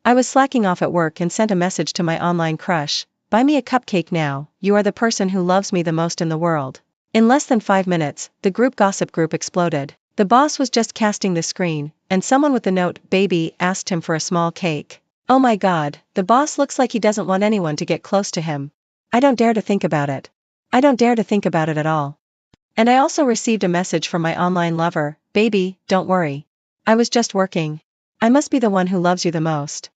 I was slacking off at work and sent a message to my online crush, "Buy me a cupcake now, you are the person who loves me the most in the world." In less than 5 minutes, the group gossip group exploded. The boss was just casting the screen, and someone with the note, "Baby," asked him for a small cake. Oh my god, the boss looks like he doesn't want anyone to get close to him. I don't dare to think about it. I don't dare to think about it at all. And I also received a message from my online lover, "Baby, don't worry. I was just working. I must be the one who loves you the most."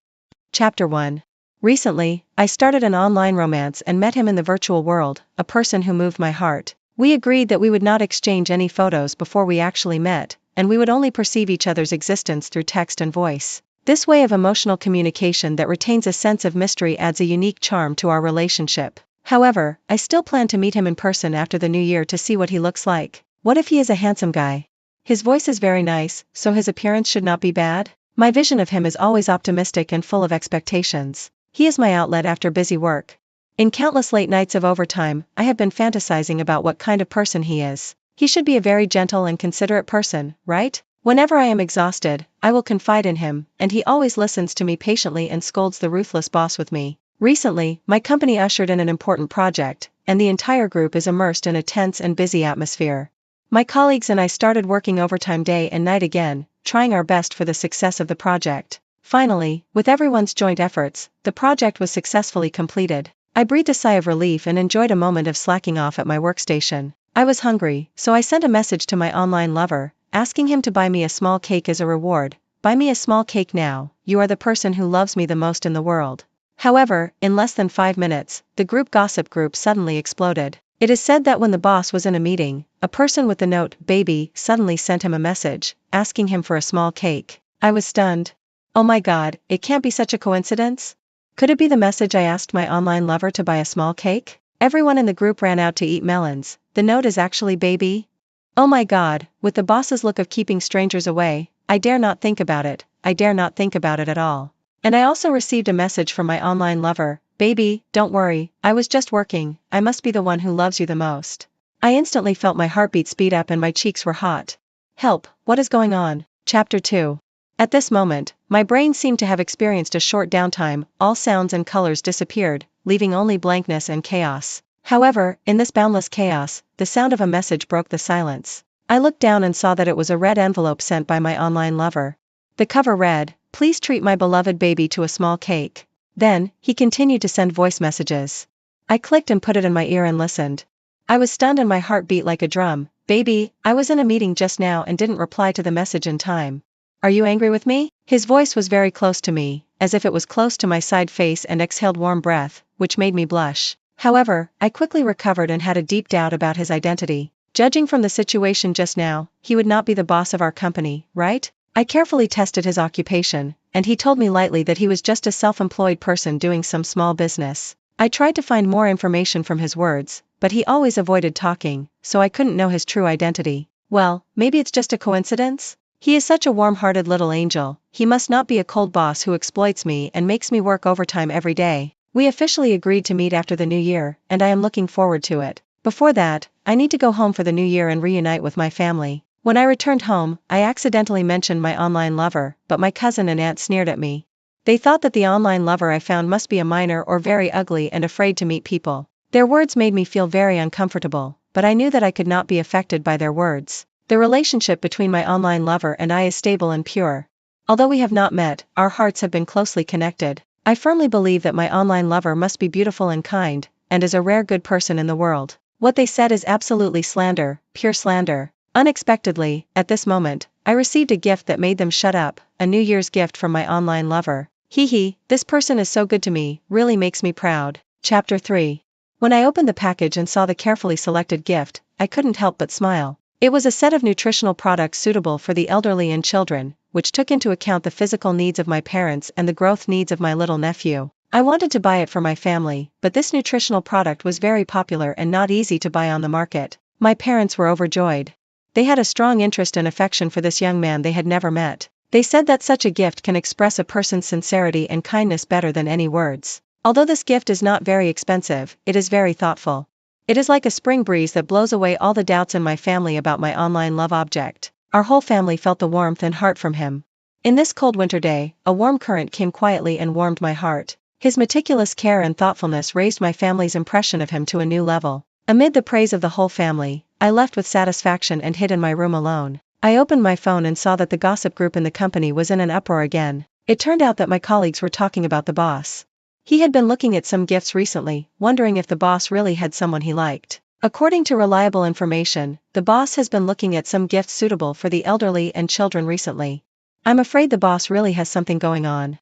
Chapter 1. Recently, I started an online romance and met him in the virtual world, a person who moved my heart. We agreed that we would not exchange any photos before we actually met, and we would only perceive each other's existence through text and voice. This way of emotional communication that retains a sense of mystery adds a unique charm to our relationship. However, I still plan to meet him in person after the new year to see what he looks like. What if he is a handsome guy? His voice is very nice, so his appearance should not be bad? My vision of him is always optimistic and full of expectations. He is my outlet after busy work. In countless late nights of overtime, I have been fantasizing about what kind of person he is. He should be a very gentle and considerate person, right? Whenever I am exhausted, I will confide in him, and he always listens to me patiently and scolds the ruthless boss with me. Recently, my company ushered in an important project, and the entire group is immersed in a tense and busy atmosphere. My colleagues and I started working overtime day and night again, trying our best for the success of the project. Finally, with everyone's joint efforts, the project was successfully completed. I breathed a sigh of relief and enjoyed a moment of slacking off at my workstation. I was hungry, so I sent a message to my online lover, asking him to buy me a small cake as a reward. "Buy me a small cake now, you are the person who loves me the most in the world." However, in less than 5 minutes, the group gossip group suddenly exploded. It is said that when the boss was in a meeting, a person with the note, "Baby," suddenly sent him a message, asking him for a small cake. I was stunned. Oh my god, it can't be such a coincidence? Could it be the message I asked my online lover to buy a small cake? Everyone in the group ran out to eat melons. The note is actually "Baby"? Oh my god, with the boss's look of keeping strangers away, I dare not think about it, I dare not think about it at all. And I also received a message from my online lover, "Baby, don't worry, I was just working, I must be the one who loves you the most." I instantly felt my heartbeat speed up and my cheeks were hot. Help, what is going on? Chapter 2. At this moment, my brain seemed to have experienced a short downtime, all sounds and colors disappeared, leaving only blankness and chaos. However, in this boundless chaos, the sound of a message broke the silence. I looked down and saw that it was a red envelope sent by my online lover. The cover read, "Please treat my beloved baby to a small cake." Then, he continued to send voice messages. I clicked and put it in my ear and listened. I was stunned and my heart beat like a drum. "Baby, I was in a meeting just now and didn't reply to the message in time. Are you angry with me?" His voice was very close to me, as if it was close to my side face and exhaled warm breath, which made me blush. However, I quickly recovered and had a deep doubt about his identity. Judging from the situation just now, he would not be the boss of our company, right? I carefully tested his occupation, and he told me lightly that he was just a self-employed person doing some small business. I tried to find more information from his words, but he always avoided talking, so I couldn't know his true identity. Well, maybe it's just a coincidence? He is such a warm-hearted little angel, he must not be a cold boss who exploits me and makes me work overtime every day. We officially agreed to meet after the new year, and I am looking forward to it. Before that, I need to go home for the new year and reunite with my family. When I returned home, I accidentally mentioned my online lover, but my cousin and aunt sneered at me. They thought that the online lover I found must be a minor or very ugly and afraid to meet people. Their words made me feel very uncomfortable, but I knew that I could not be affected by their words. The relationship between my online lover and I is stable and pure. Although we have not met, our hearts have been closely connected. I firmly believe that my online lover must be beautiful and kind, and is a rare good person in the world. What they said is absolutely slander, pure slander. Unexpectedly, at this moment, I received a gift that made them shut up, a New Year's gift from my online lover. Hee, this person is so good to me, really makes me proud. Chapter 3. When I opened the package and saw the carefully selected gift, I couldn't help but smile. It was a set of nutritional products suitable for the elderly and children, which took into account the physical needs of my parents and the growth needs of my little nephew. I wanted to buy it for my family, but this nutritional product was very popular and not easy to buy on the market. My parents were overjoyed. They had a strong interest and affection for this young man they had never met. They said that such a gift can express a person's sincerity and kindness better than any words. Although this gift is not very expensive, it is very thoughtful. It is like a spring breeze that blows away all the doubts in my family about my online love object. Our whole family felt the warmth and heart from him. In this cold winter day, a warm current came quietly and warmed my heart. His meticulous care and thoughtfulness raised my family's impression of him to a new level. Amid the praise of the whole family, I left with satisfaction and hid in my room alone. I opened my phone and saw that the gossip group in the company was in an uproar again. It turned out that my colleagues were talking about the boss. He had been looking at some gifts recently, wondering if the boss really had someone he liked. According to reliable information, the boss has been looking at some gifts suitable for the elderly and children recently. I'm afraid the boss really has something going on.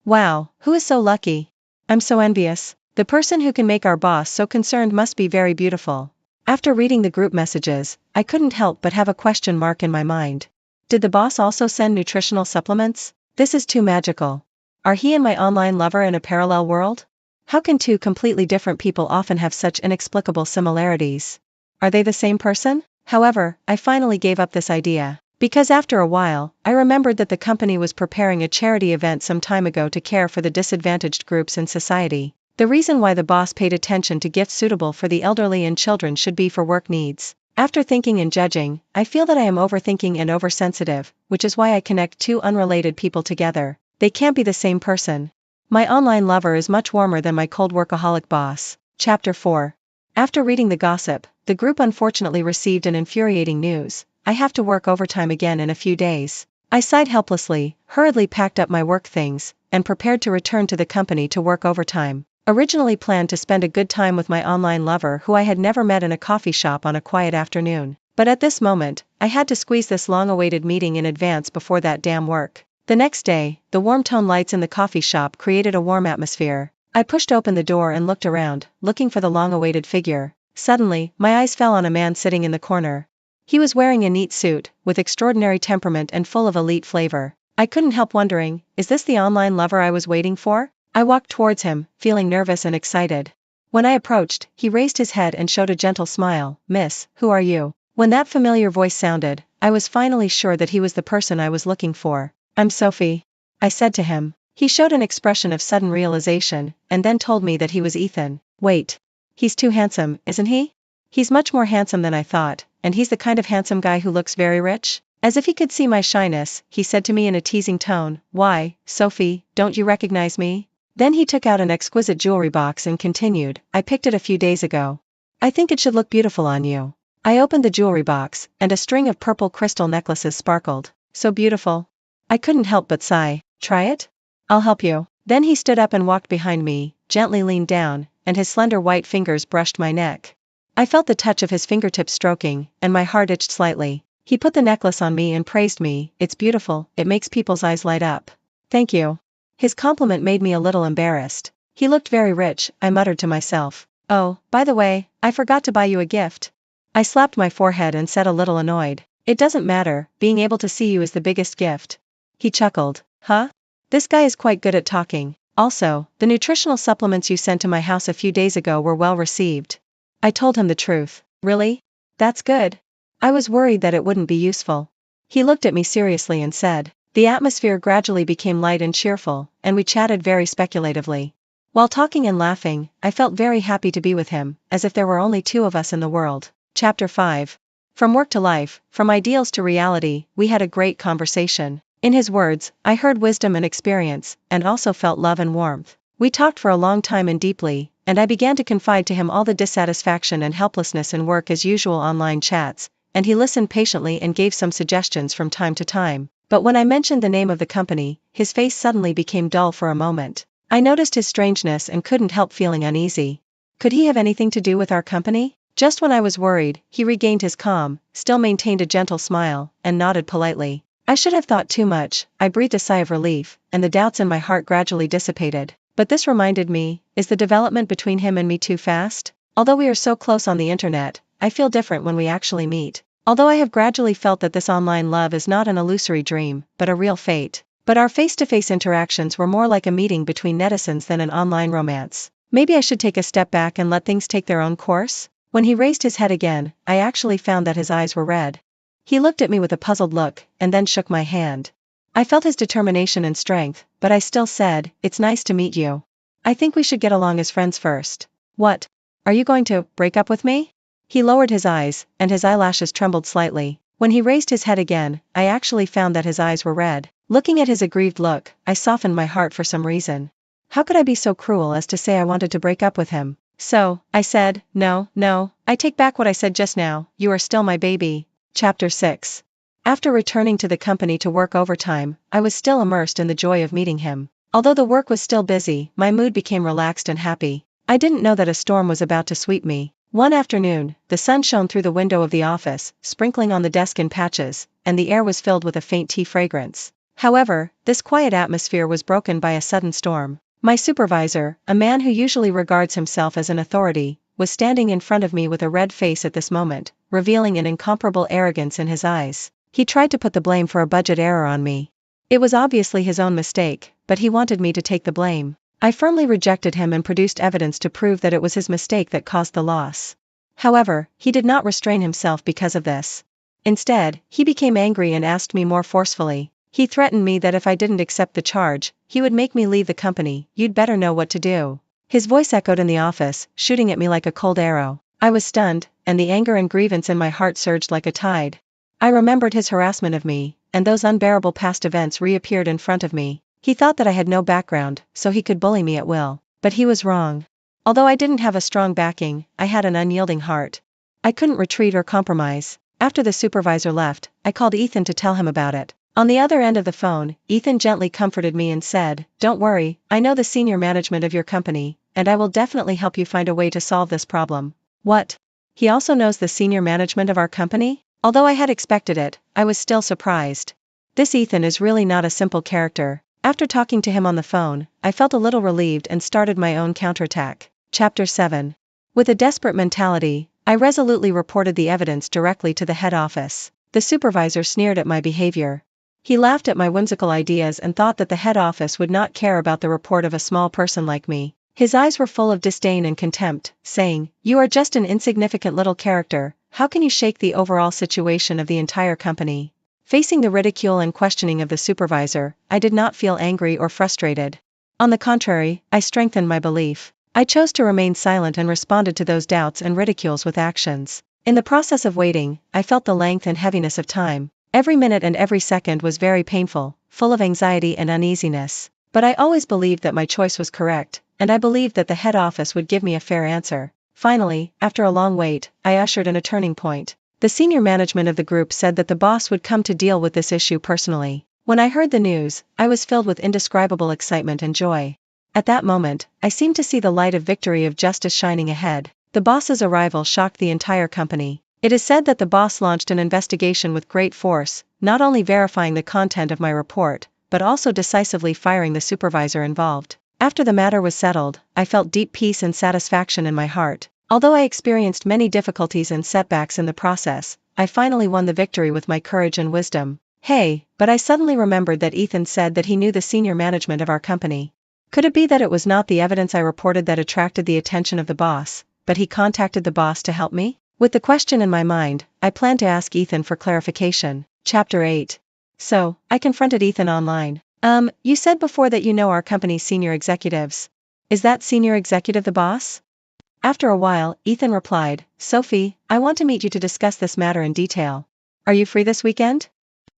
Wow, who is so lucky? I'm so envious. The person who can make our boss so concerned must be very beautiful. After reading the group messages, I couldn't help but have a question mark in my mind. Did the boss also send nutritional supplements? This is too magical. Are he and my online lover in a parallel world? How can two completely different people often have such inexplicable similarities? Are they the same person? However, I finally gave up this idea. Because after a while, I remembered that the company was preparing a charity event some time ago to care for the disadvantaged groups in society. The reason why the boss paid attention to gifts suitable for the elderly and children should be for work needs. After thinking and judging, I feel that I am overthinking and oversensitive, which is why I connect two unrelated people together. They can't be the same person. My online lover is much warmer than my cold workaholic boss. Chapter 4. After reading the gossip, the group unfortunately received an infuriating news. I have to work overtime again in a few days. I sighed helplessly, hurriedly packed up my work things, and prepared to return to the company to work overtime. Originally planned to spend a good time with my online lover who I had never met in a coffee shop on a quiet afternoon. But at this moment, I had to squeeze this long-awaited meeting in advance before that damn work. The next day, the warm tone lights in the coffee shop created a warm atmosphere. I pushed open the door and looked around, looking for the long-awaited figure. Suddenly, my eyes fell on a man sitting in the corner. He was wearing a neat suit, with extraordinary temperament and full of elite flavor. I couldn't help wondering, is this the online lover I was waiting for? I walked towards him, feeling nervous and excited. When I approached, he raised his head and showed a gentle smile. "Miss, who are you?" When that familiar voice sounded, I was finally sure that he was the person I was looking for. "I'm Sophie," I said to him. He showed an expression of sudden realization, and then told me that he was Ethan. Wait. He's too handsome, isn't he? He's much more handsome than I thought, and he's the kind of handsome guy who looks very rich? As if he could see my shyness, he said to me in a teasing tone, "Why, Sophie, don't you recognize me?" Then he took out an exquisite jewelry box and continued, "I picked it a few days ago. I think it should look beautiful on you." I opened the jewelry box, and a string of purple crystal necklaces sparkled. So beautiful. I couldn't help but sigh. "Try it? I'll help you." Then he stood up and walked behind me, gently leaned down, and his slender white fingers brushed my neck. I felt the touch of his fingertips stroking, and my heart itched slightly. He put the necklace on me and praised me. "It's beautiful, it makes people's eyes light up." "Thank you." His compliment made me a little embarrassed. "He looked very rich," I muttered to myself. "Oh, by the way, I forgot to buy you a gift." I slapped my forehead and said a little annoyed, "It doesn't matter, being able to see you is the biggest gift." He chuckled. "Huh? This guy is quite good at talking. Also, the nutritional supplements you sent to my house a few days ago were well received." I told him the truth. "Really? That's good. I was worried that it wouldn't be useful." He looked at me seriously and said. The atmosphere gradually became light and cheerful, and we chatted very speculatively. While talking and laughing, I felt very happy to be with him, as if there were only two of us in the world. Chapter 5. From work to life, from ideals to reality, we had a great conversation. In his words, I heard wisdom and experience, and also felt love and warmth. We talked for a long time and deeply, and I began to confide to him all the dissatisfaction and helplessness in work as usual online chats, and he listened patiently and gave some suggestions from time to time. But when I mentioned the name of the company, his face suddenly became dull for a moment. I noticed his strangeness and couldn't help feeling uneasy. Could he have anything to do with our company? Just when I was worried, he regained his calm, still maintained a gentle smile, and nodded politely. I should have thought too much. I breathed a sigh of relief, and the doubts in my heart gradually dissipated. But this reminded me, is the development between him and me too fast? Although we are so close on the internet, I feel different when we actually meet. Although I have gradually felt that this online love is not an illusory dream, but a real fate. But our face-to-face interactions were more like a meeting between netizens than an online romance. Maybe I should take a step back and let things take their own course? When he raised his head again, I actually found that his eyes were red. He looked at me with a puzzled look, and then shook my hand. I felt his determination and strength, but I still said, "It's nice to meet you. I think we should get along as friends first." "What? Are you going to break up with me?" He lowered his eyes, and his eyelashes trembled slightly. When he raised his head again, I actually found that his eyes were red. Looking at his aggrieved look, I softened my heart for some reason. How could I be so cruel as to say I wanted to break up with him? So, I said, no, I take back what I said just now, you are still my baby. Chapter 6. After returning to the company to work overtime, I was still immersed in the joy of meeting him. Although the work was still busy, my mood became relaxed and happy. I didn't know that a storm was about to sweep me. One afternoon, the sun shone through the window of the office, sprinkling on the desk in patches, and the air was filled with a faint tea fragrance. However, this quiet atmosphere was broken by a sudden storm. My supervisor, a man who usually regards himself as an authority, was standing in front of me with a red face at this moment, revealing an incomparable arrogance in his eyes. He tried to put the blame for a budget error on me. It was obviously his own mistake, but he wanted me to take the blame. I firmly rejected him and produced evidence to prove that it was his mistake that caused the loss. However, he did not restrain himself because of this. Instead, he became angry and asked me more forcefully. He threatened me that if I didn't accept the charge, he would make me leave the company. You'd better know what to do. His voice echoed in the office, shooting at me like a cold arrow. I was stunned, and the anger and grievance in my heart surged like a tide. I remembered his harassment of me, and those unbearable past events reappeared in front of me. He thought that I had no background, so he could bully me at will. But he was wrong. Although I didn't have a strong backing, I had an unyielding heart. I couldn't retreat or compromise. After the supervisor left, I called Ethan to tell him about it. On the other end of the phone, Ethan gently comforted me and said, "Don't worry, I know the senior management of your company, and I will definitely help you find a way to solve this problem." What? He also knows the senior management of our company? Although I had expected it, I was still surprised. This Ethan is really not a simple character. After talking to him on the phone, I felt a little relieved and started my own counterattack. Chapter 7. With a desperate mentality, I resolutely reported the evidence directly to the head office. The supervisor sneered at my behavior. He laughed at my whimsical ideas and thought that the head office would not care about the report of a small person like me. His eyes were full of disdain and contempt, saying, "You are just an insignificant little character, how can you shake the overall situation of the entire company?" Facing the ridicule and questioning of the supervisor, I did not feel angry or frustrated. On the contrary, I strengthened my belief. I chose to remain silent and responded to those doubts and ridicules with actions. In the process of waiting, I felt the length and heaviness of time. Every minute and every second was very painful, full of anxiety and uneasiness. But I always believed that my choice was correct, and I believed that the head office would give me a fair answer. Finally, after a long wait, I ushered in a turning point. The senior management of the group said that the boss would come to deal with this issue personally. When I heard the news, I was filled with indescribable excitement and joy. At that moment, I seemed to see the light of victory of justice shining ahead. The boss's arrival shocked the entire company. It is said that the boss launched an investigation with great force, not only verifying the content of my report, but also decisively firing the supervisor involved. After the matter was settled, I felt deep peace and satisfaction in my heart. Although I experienced many difficulties and setbacks in the process, I finally won the victory with my courage and wisdom. Hey, but I suddenly remembered that Ethan said that he knew the senior management of our company. Could it be that it was not the evidence I reported that attracted the attention of the boss, but he contacted the boss to help me? With the question in my mind, I planned to ask Ethan for clarification. Chapter 8. So, I confronted Ethan online. You said before that you know our company's senior executives. Is that senior executive the boss? After a while, Ethan replied, "Sophie, I want to meet you to discuss this matter in detail. Are you free this weekend?"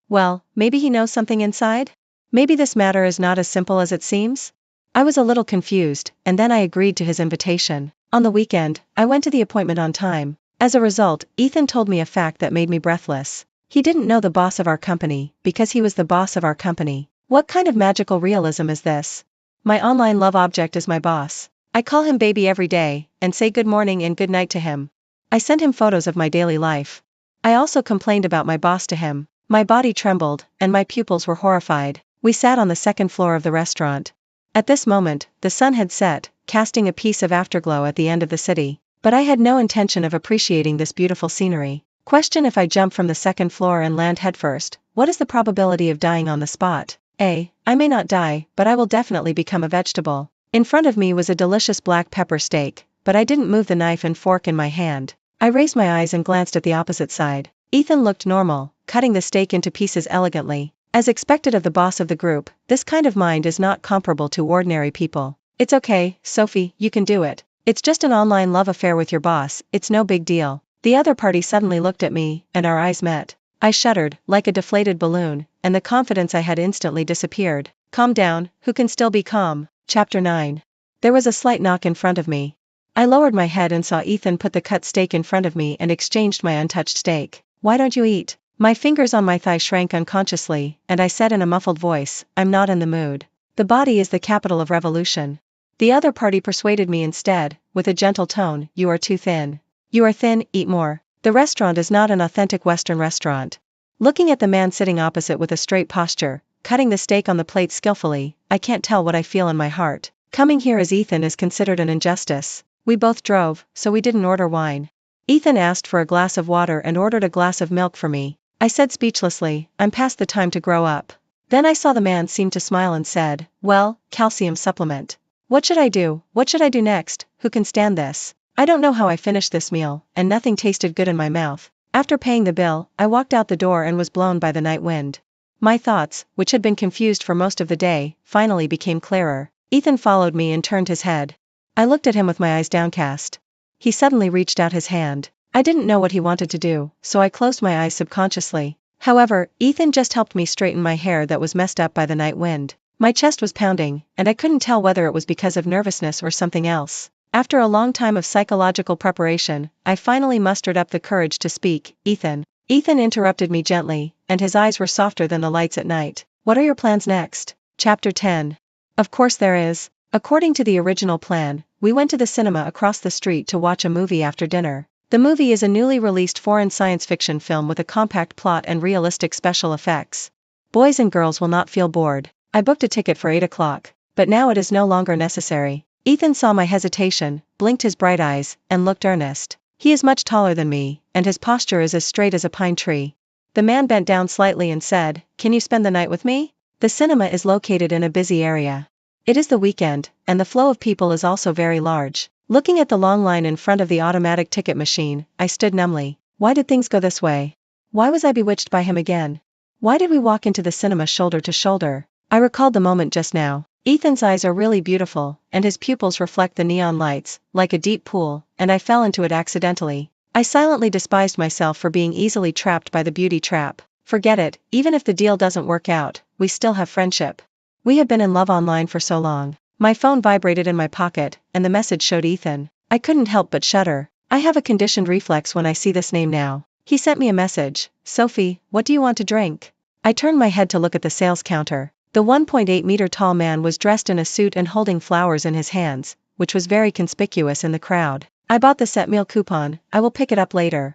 Well, maybe he knows something inside? Maybe this matter is not as simple as it seems? I was a little confused, and then I agreed to his invitation. On the weekend, I went to the appointment on time. As a result, Ethan told me a fact that made me breathless. He didn't know the boss of our company, because he was the boss of our company. What kind of magical realism is this? My online love object is my boss. I call him baby every day, and say good morning and good night to him. I send him photos of my daily life. I also complained about my boss to him. My body trembled, and my pupils were horrified. We sat on the second floor of the restaurant. At this moment, the sun had set, casting a piece of afterglow at the end of the city. But I had no intention of appreciating this beautiful scenery. Question: if I jump from the second floor and land headfirst, what is the probability of dying on the spot? A. I may not die, but I will definitely become a vegetable. In front of me was a delicious black pepper steak, but I didn't move the knife and fork in my hand. I raised my eyes and glanced at the opposite side. Ethan looked normal, cutting the steak into pieces elegantly. As expected of the boss of the group, this kind of mind is not comparable to ordinary people. "It's okay, Sophie, you can do it. It's just an online love affair with your boss, it's no big deal." The other party suddenly looked at me, and our eyes met. I shuddered, like a deflated balloon, and the confidence I had instantly disappeared. Calm down, who can still be calm? Chapter 9. There was a slight knock in front of me. I lowered my head and saw Ethan put the cut steak in front of me and exchanged my untouched steak. Why don't you eat? My fingers on my thigh shrank unconsciously, and I said in a muffled voice, I'm not in the mood. The body is the capital of revolution. The other party persuaded me instead, with a gentle tone, you are too thin. You are thin, eat more. The restaurant is not an authentic Western restaurant. Looking at the man sitting opposite with a straight posture, cutting the steak on the plate skillfully, I can't tell what I feel in my heart. Coming here as Ethan is considered an injustice. We both drove, so we didn't order wine. Ethan asked for a glass of water and ordered a glass of milk for me. I said speechlessly, I'm past the time to grow up. Then I saw the man seem to smile and said, well, calcium supplement. What should I do? What should I do next? Who can stand this? I don't know how I finished this meal, and nothing tasted good in my mouth. After paying the bill, I walked out the door and was blown by the night wind. My thoughts, which had been confused for most of the day, finally became clearer. Ethan followed me and turned his head. I looked at him with my eyes downcast. He suddenly reached out his hand. I didn't know what he wanted to do, so I closed my eyes subconsciously. However, Ethan just helped me straighten my hair that was messed up by the night wind. My chest was pounding, and I couldn't tell whether it was because of nervousness or something else. After a long time of psychological preparation, I finally mustered up the courage to speak. Ethan. Ethan interrupted me gently, and his eyes were softer than the lights at night. What are your plans next? Chapter 10. Of course there is. According to the original plan, we went to the cinema across the street to watch a movie after dinner. The movie is a newly released foreign science fiction film with a compact plot and realistic special effects. Boys and girls will not feel bored. I booked a ticket for 8 o'clock, but now it is no longer necessary. Ethan saw my hesitation, blinked his bright eyes, and looked earnest. He is much taller than me, and his posture is as straight as a pine tree. The man bent down slightly and said, can you spend the night with me? The cinema is located in a busy area. It is the weekend, and the flow of people is also very large. Looking at the long line in front of the automatic ticket machine, I stood numbly. Why did things go this way? Why was I bewitched by him again? Why did we walk into the cinema shoulder to shoulder? I recalled the moment just now. Ethan's eyes are really beautiful, and his pupils reflect the neon lights, like a deep pool, and I fell into it accidentally. I silently despised myself for being easily trapped by the beauty trap. Forget it, even if the deal doesn't work out, we still have friendship. We have been in love online for so long. My phone vibrated in my pocket, and the message showed Ethan. I couldn't help but shudder. I have a conditioned reflex when I see this name now. He sent me a message. Sophie, what do you want to drink? I turned my head to look at the sales counter. The 1.8-meter tall man was dressed in a suit and holding flowers in his hands, which was very conspicuous in the crowd. I bought the set meal coupon, I will pick it up later.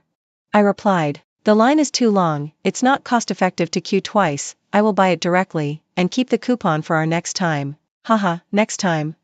I replied. The line is too long, it's not cost-effective to queue twice, I will buy it directly, and keep the coupon for our next time. Haha, next time.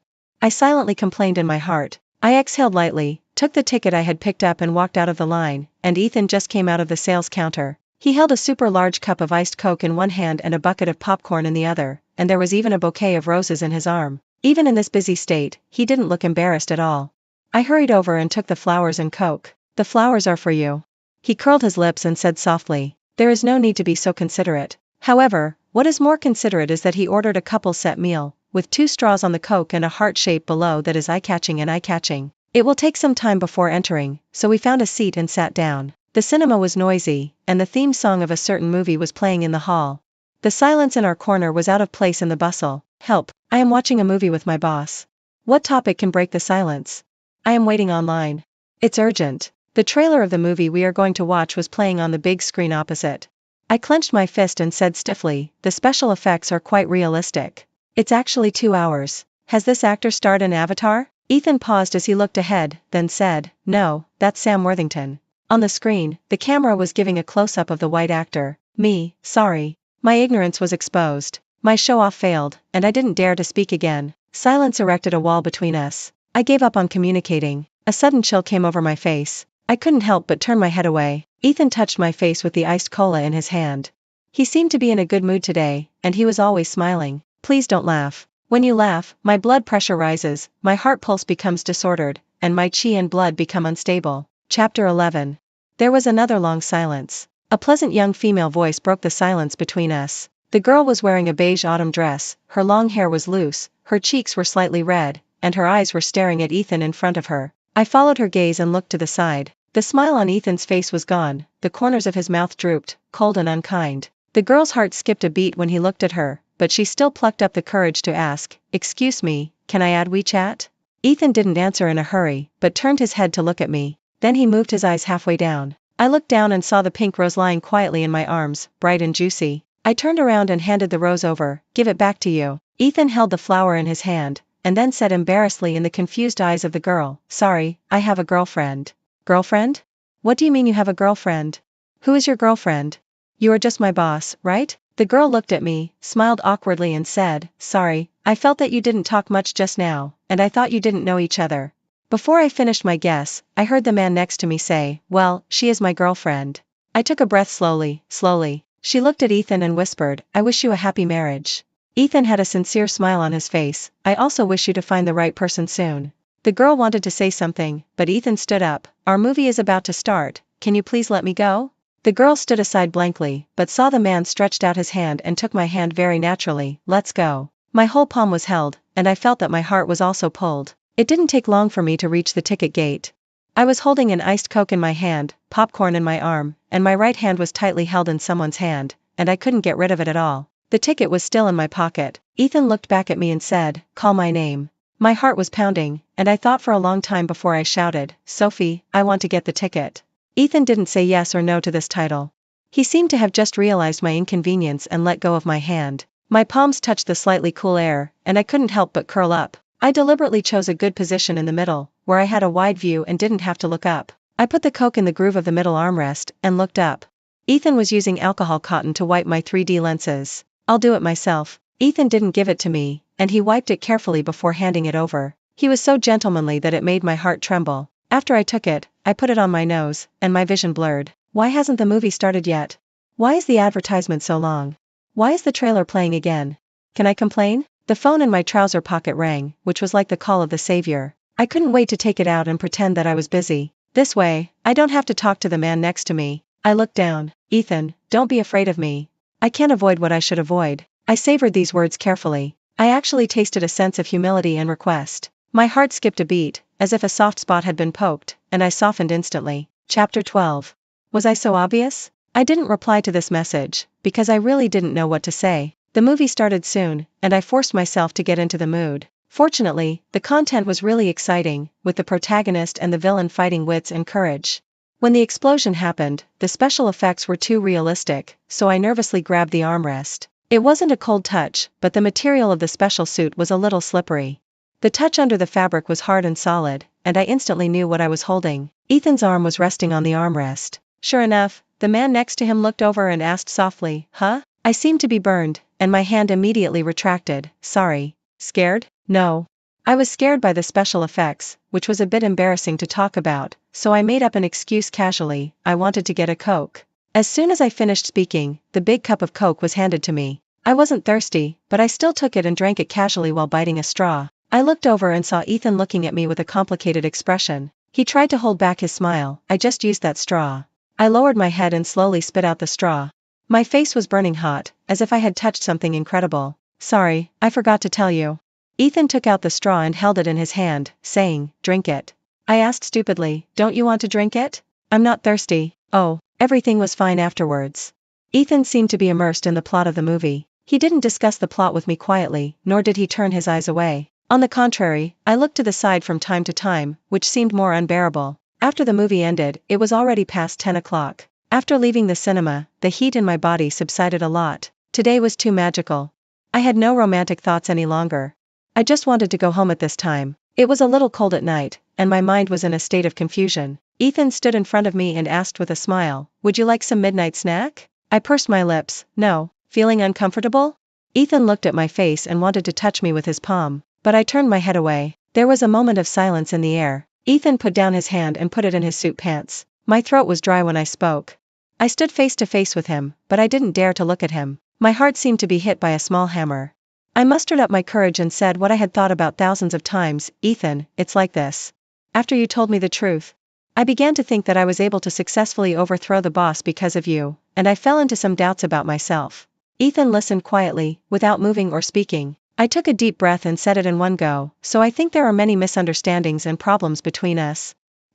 I silently complained in my heart. I exhaled lightly, took the ticket I had picked up and walked out of the line, and Ethan just came out of the sales counter. He held a super large cup of iced Coke in one hand and a bucket of popcorn in the other, and there was even a bouquet of roses in his arm. Even in this busy state, he didn't look embarrassed at all. I hurried over and took the flowers and Coke. The flowers are for you. He curled his lips and said softly, there is no need to be so considerate. However, what is more considerate is that he ordered a couple set meal, with 2 straws on the Coke and a heart shape below that is eye-catching and eye-catching. It will take some time before entering, so we found a seat and sat down. The cinema was noisy, and the theme song of a certain movie was playing in the hall. The silence in our corner was out of place in the bustle. Help, I am watching a movie with my boss. What topic can break the silence? I am waiting online. It's urgent. The trailer of the movie we are going to watch was playing on the big screen opposite. I clenched my fist and said stiffly, the special effects are quite realistic. It's actually 2 hours. Has this actor starred in Avatar? Ethan paused as he looked ahead, then said, no, that's Sam Worthington. On the screen, the camera was giving a close-up of the white actor. Me, sorry. My ignorance was exposed. My show-off failed, and I didn't dare to speak again. Silence erected a wall between us. I gave up on communicating. A sudden chill came over my face. I couldn't help but turn my head away. Ethan touched my face with the iced cola in his hand. He seemed to be in a good mood today, and he was always smiling. Please don't laugh. When you laugh, my blood pressure rises, my heart pulse becomes disordered, and my chi and blood become unstable. Chapter 11. There was another long silence. A pleasant young female voice broke the silence between us. The girl was wearing a beige autumn dress, her long hair was loose, her cheeks were slightly red, and her eyes were staring at Ethan in front of her. I followed her gaze and looked to the side. The smile on Ethan's face was gone, the corners of his mouth drooped, cold and unkind. The girl's heart skipped a beat when he looked at her, but she still plucked up the courage to ask, "Excuse me, can I add WeChat?" Ethan didn't answer in a hurry, but turned his head to look at me. Then he moved his eyes halfway down. I looked down and saw the pink rose lying quietly in my arms, bright and juicy. I turned around and handed the rose over. "Give it back to you." Ethan held the flower in his hand, and then said embarrassedly in the confused eyes of the girl, "Sorry, I have a girlfriend." "Girlfriend? What do you mean you have a girlfriend? Who is your girlfriend? You are just my boss, right?" The girl looked at me, smiled awkwardly and said, "Sorry, I felt that you didn't talk much just now, and I thought you didn't know each other." Before I finished my guess, I heard the man next to me say, "Well, she is my girlfriend." I took a breath slowly. She looked at Ethan and whispered, "I wish you a happy marriage." Ethan had a sincere smile on his face. "I also wish you to find the right person soon." The girl wanted to say something, but Ethan stood up. "Our movie is about to start, can you please let me go?" The girl stood aside blankly, but saw the man stretched out his hand and took my hand very naturally. "Let's go." My whole palm was held, and I felt that my heart was also pulled. It didn't take long for me to reach the ticket gate. I was holding an iced Coke in my hand, popcorn in my arm, and my right hand was tightly held in someone's hand, and I couldn't get rid of it at all. The ticket was still in my pocket. Ethan looked back at me and said, "Call my name." My heart was pounding, and I thought for a long time before I shouted, "Sophie, I want to get the ticket." Ethan didn't say yes or no to this title. He seemed to have just realized my inconvenience and let go of my hand. My palms touched the slightly cool air, and I couldn't help but curl up. I deliberately chose a good position in the middle, where I had a wide view and didn't have to look up. I put the Coke in the groove of the middle armrest, and looked up. Ethan was using alcohol cotton to wipe my 3D lenses. "I'll do it myself." Ethan didn't give it to me, and he wiped it carefully before handing it over. He was so gentlemanly that it made my heart tremble. After I took it, I put it on my nose, and my vision blurred. Why hasn't the movie started yet? Why is the advertisement so long? Why is the trailer playing again? Can I complain? The phone in my trouser pocket rang, which was like the call of the savior. I couldn't wait to take it out and pretend that I was busy. This way, I don't have to talk to the man next to me. I looked down. "Ethan, don't be afraid of me. I can't avoid what I should avoid." I savored these words carefully. I actually tasted a sense of humility and request. My heart skipped a beat, as if a soft spot had been poked, and I softened instantly. Chapter 12. Was I so obvious? I didn't reply to this message, because I really didn't know what to say. The movie started soon, and I forced myself to get into the mood. Fortunately, the content was really exciting, with the protagonist and the villain fighting wits and courage. When the explosion happened, the special effects were too realistic, so I nervously grabbed the armrest. It wasn't a cold touch, but the material of the special suit was a little slippery. The touch under the fabric was hard and solid, and I instantly knew what I was holding. Ethan's arm was resting on the armrest. Sure enough, the man next to him looked over and asked softly, "Huh?" I seemed to be burned, and my hand immediately retracted. "Sorry." Scared? No. I was scared by the special effects, which was a bit embarrassing to talk about, so I made up an excuse casually. I wanted to get a Coke. As soon as I finished speaking, the big cup of Coke was handed to me. I wasn't thirsty, but I still took it and drank it casually while biting a straw. I looked over and saw Ethan looking at me with a complicated expression. He tried to hold back his smile. "I just used that straw." I lowered my head and slowly spit out the straw. My face was burning hot, as if I had touched something incredible. "Sorry, I forgot to tell you." Ethan took out the straw and held it in his hand, saying, "Drink it." I asked stupidly, "Don't you want to drink it?" "I'm not thirsty." Oh, everything was fine afterwards. Ethan seemed to be immersed in the plot of the movie. He didn't discuss the plot with me quietly, nor did he turn his eyes away. On the contrary, I looked to the side from time to time, which seemed more unbearable. After the movie ended, it was already past 10 o'clock. After leaving the cinema, the heat in my body subsided a lot. Today was too magical. I had no romantic thoughts any longer. I just wanted to go home at this time. It was a little cold at night, and my mind was in a state of confusion. Ethan stood in front of me and asked with a smile, "Would you like some midnight snack?" I pursed my lips. "No." Feeling uncomfortable? Ethan looked at my face and wanted to touch me with his palm, but I turned my head away. There was a moment of silence in the air. Ethan put down his hand and put it in his suit pants. My throat was dry when I spoke. I stood face to face with him, but I didn't dare to look at him. My heart seemed to be hit by a small hammer. I mustered up my courage and said what I had thought about thousands of times. "Ethan, it's like this. After you told me the truth, I began to think that I was able to successfully overthrow the boss because of you, and I fell into some doubts about myself." Ethan listened quietly, without moving or speaking. I took a deep breath and said it in one go, "So I think there are many misunderstandings and problems between us.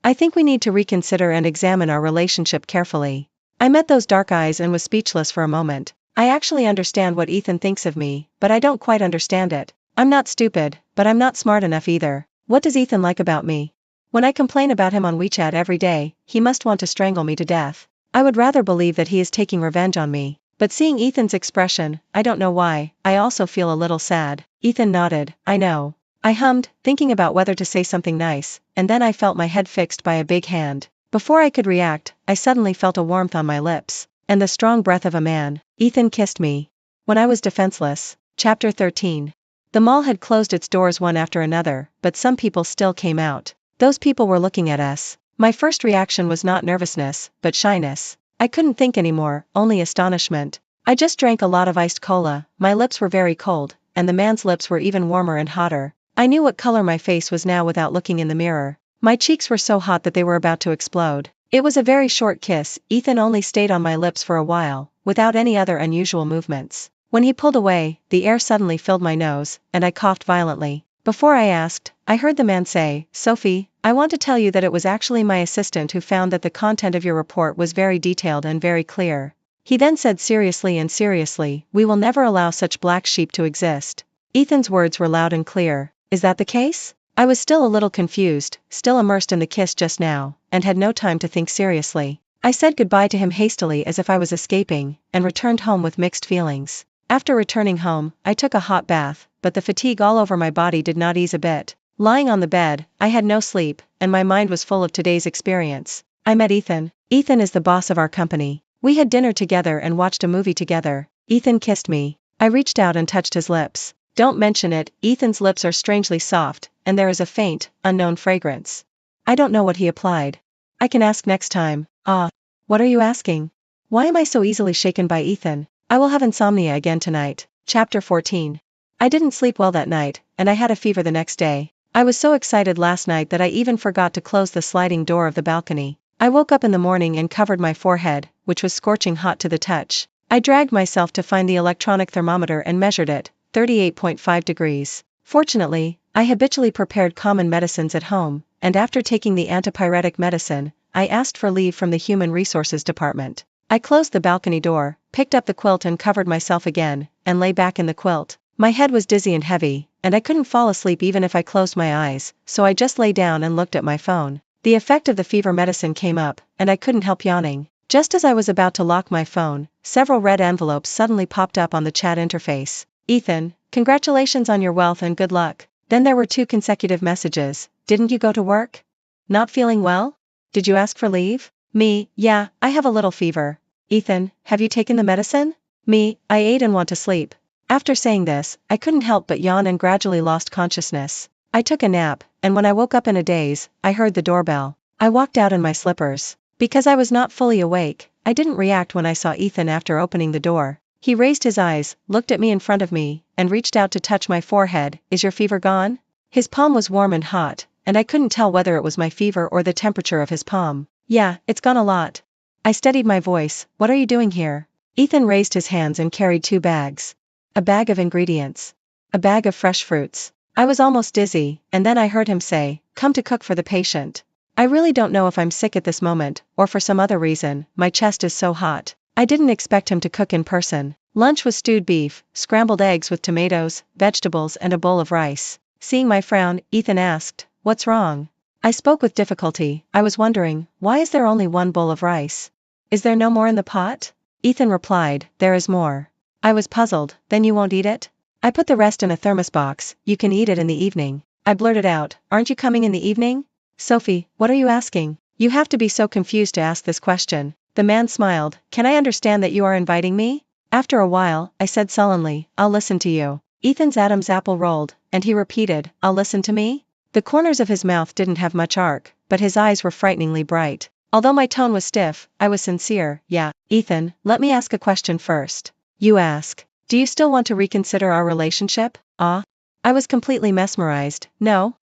I think we need to reconsider and examine our relationship carefully. I met those dark eyes and was speechless for a moment. I actually understand what Ethan thinks of me, but I don't quite understand it. I'm not stupid, but I'm not smart enough either. What does Ethan like about me? When I complain about him on WeChat every day, he must want to strangle me to death. I would rather believe that he is taking revenge on me. But seeing Ethan's expression, I don't know why, I also feel a little sad. Ethan nodded, I know. I hummed, thinking about whether to say something nice, and then I felt my head fixed by a big hand. Before I could react, I suddenly felt a warmth on my lips, and the strong breath of a man. Ethan kissed me. When I was defenseless. Chapter 13. The mall had closed its doors one after another, but some people still came out. Those people were looking at us. My first reaction was not nervousness, but shyness. I couldn't think anymore, only astonishment. I just drank a lot of iced cola, my lips were very cold, and the man's lips were even warmer and hotter. I knew what color my face was now without looking in the mirror. My cheeks were so hot that they were about to explode. It was a very short kiss. Ethan only stayed on my lips for a while, without any other unusual movements. When he pulled away, the air suddenly filled my nose, and I coughed violently. Before I asked, I heard the man say, Sophie, I want to tell you that it was actually my assistant who found that the content of your report was very detailed and very clear. He then said seriously, we will never allow such black sheep to exist. Ethan's words were loud and clear. Is that the case? I was still a little confused, still immersed in the kiss just now, and had no time to think seriously. I said goodbye to him hastily as if I was escaping, and returned home with mixed feelings. After returning home, I took a hot bath, but the fatigue all over my body did not ease a bit. Lying on the bed, I had no sleep, and my mind was full of today's experience. I met Ethan. Ethan is the boss of our company. We had dinner together and watched a movie together. Ethan kissed me. I reached out and touched his lips. Don't mention it, Ethan's lips are strangely soft, and there is a faint, unknown fragrance. I don't know what he applied. I can ask next time. What are you asking? Why am I so easily shaken by Ethan? I will have insomnia again tonight. Chapter 14. I didn't sleep well that night, and I had a fever the next day. I was so excited last night that I even forgot to close the sliding door of the balcony. I woke up in the morning and covered my forehead, which was scorching hot to the touch. I dragged myself to find the electronic thermometer and measured it, 38.5 degrees. Fortunately, I habitually prepared common medicines at home, and after taking the antipyretic medicine, I asked for leave from the Human Resources Department. I closed the balcony door, picked up the quilt and covered myself again, and lay back in the quilt. My head was dizzy and heavy, and I couldn't fall asleep even if I closed my eyes, so I just lay down and looked at my phone. The effect of the fever medicine came up, and I couldn't help yawning. Just as I was about to lock my phone, several red envelopes suddenly popped up on the chat interface. Ethan, congratulations on your wealth and good luck. Then there were 2 consecutive messages. Didn't you go to work? Not feeling well? Did you ask for leave? Me, yeah, I have a little fever. Ethan, have you taken the medicine? Me, I ate and want to sleep. After saying this, I couldn't help but yawn and gradually lost consciousness. I took a nap, and when I woke up in a daze, I heard the doorbell. I walked out in my slippers. Because I was not fully awake, I didn't react when I saw Ethan after opening the door. He raised his eyes, looked at me in front of me, and reached out to touch my forehead. Is your fever gone? His palm was warm and hot, and I couldn't tell whether it was my fever or the temperature of his palm. Yeah, it's gone a lot. I steadied my voice. What are you doing here? Ethan raised his hands and carried 2 bags. A bag of ingredients. A bag of fresh fruits. I was almost dizzy, and then I heard him say, come to cook for the patient. I really don't know if I'm sick at this moment, or for some other reason, my chest is so hot. I didn't expect him to cook in person. Lunch was stewed beef, scrambled eggs with tomatoes, vegetables and a bowl of rice. Seeing my frown, Ethan asked, what's wrong? I spoke with difficulty. I was wondering, why is there only 1 bowl of rice? Is there no more in the pot? Ethan replied, there is more. I was puzzled. Then you won't eat it? I put the rest in a thermos box. You can eat it in the evening. I blurted out, aren't you coming in the evening? Sophie, what are you asking? You have to be so confused to ask this question. The man smiled. Can I understand that you are inviting me? After a while, I said sullenly, I'll listen to you. Ethan's Adam's apple rolled, and he repeated, I'll listen to me? The corners of his mouth didn't have much arc, but his eyes were frighteningly bright. Although my tone was stiff, I was sincere. Yeah, Ethan, let me ask a question first. You ask. Do you still want to reconsider our relationship? I was completely mesmerized. No,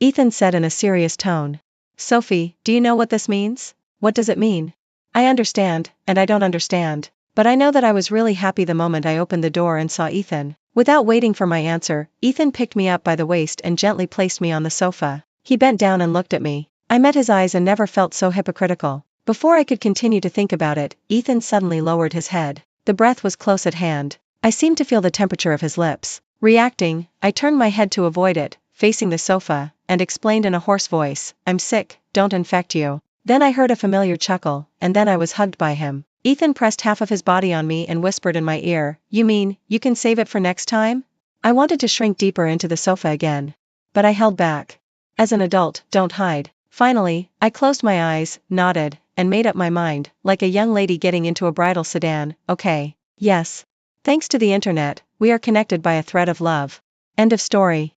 Ethan said in a serious tone. Sophie, do you know what this means? What does it mean? I understand, and I don't understand. But I know that I was really happy the moment I opened the door and saw Ethan. Without waiting for my answer, Ethan picked me up by the waist and gently placed me on the sofa. He bent down and looked at me. I met his eyes and never felt so hypocritical. Before I could continue to think about it, Ethan suddenly lowered his head. The breath was close at hand. I seemed to feel the temperature of his lips. Reacting, I turned my head to avoid it, facing the sofa, and explained in a hoarse voice, "I'm sick, don't infect you." Then I heard a familiar chuckle, and then I was hugged by him. Ethan pressed half of his body on me and whispered in my ear, "You mean, you can save it for next time?" I wanted to shrink deeper into the sofa again. But I held back. As an adult, don't hide. Finally, I closed my eyes, nodded, and made up my mind, like a young lady getting into a bridal sedan, okay. Yes. Thanks to the internet, we are connected by a thread of love. End of story.